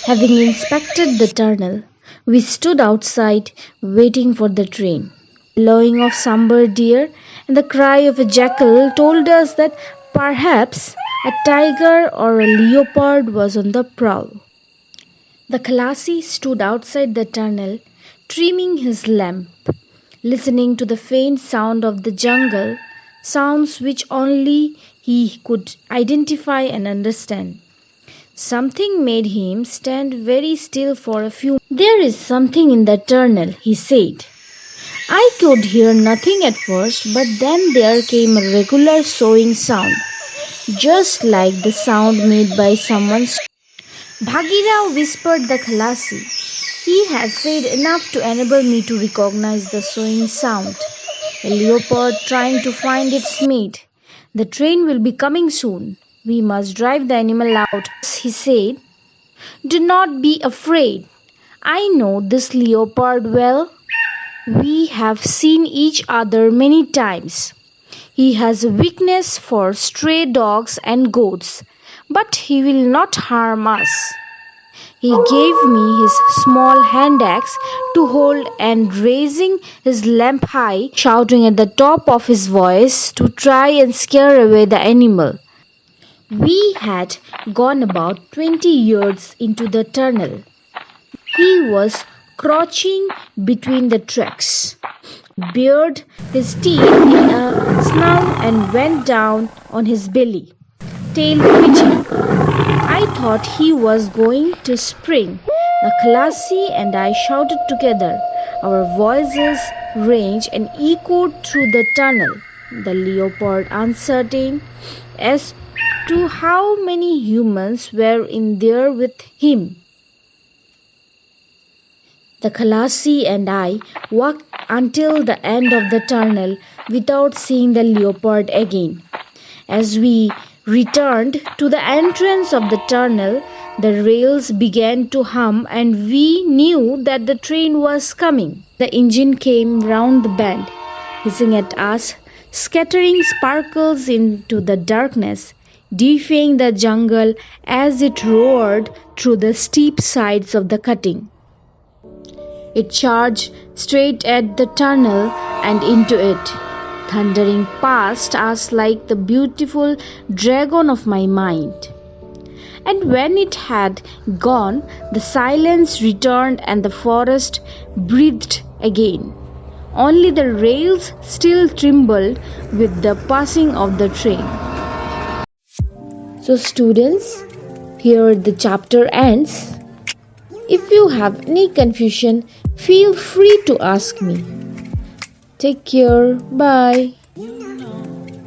Having inspected the tunnel, we stood outside waiting for the train. The lowing of somber deer and the cry of a jackal told us that perhaps a tiger or a leopard was on the prowl. The Khalasi stood outside the tunnel, trimming his lamp, listening to the faint sound of the jungle, sounds which only he could identify and understand. Something made him stand very still for a few. There is something in the tunnel, he said. I could hear nothing at first, but then there came a regular soughing sound, just like the sound made by someone. Bhagirao whispered the Khalasi. He had said enough to enable me to recognize the soughing sound. A leopard trying to find its mate. The train will be coming soon. We must drive the animal out, he said. Do not be afraid. I know this leopard well. We have seen each other many times. He has a weakness for stray dogs and goats, but he will not harm us. He gave me his small hand axe to hold and raising his lamp high, shouting at the top of his voice to try and scare away the animal. We had gone about 20 yards into the tunnel. He was crouching between the tracks, bared his teeth in a snarl and went down on his belly, tail twitching. I thought he was going to spring. The Khalasi and I shouted together. Our voices ranged and echoed through the tunnel. The leopard uncertain as to how many humans were in there with him. The Khalasi and I walked until the end of the tunnel without seeing the leopard again. As we returned to the entrance of the tunnel, the rails began to hum and we knew that the train was coming. The engine came round the bend, hissing at us, scattering sparkles into the darkness, defying the jungle as it roared through the steep sides of the cutting. It charged straight at the tunnel and into it, thundering past us like the beautiful dragon of my mind. And when it had gone, the silence returned and the forest breathed again. Only the rails still trembled with the passing of the train. So students, here the chapter ends. If you have any confusion, feel free to ask me. Take care. Bye.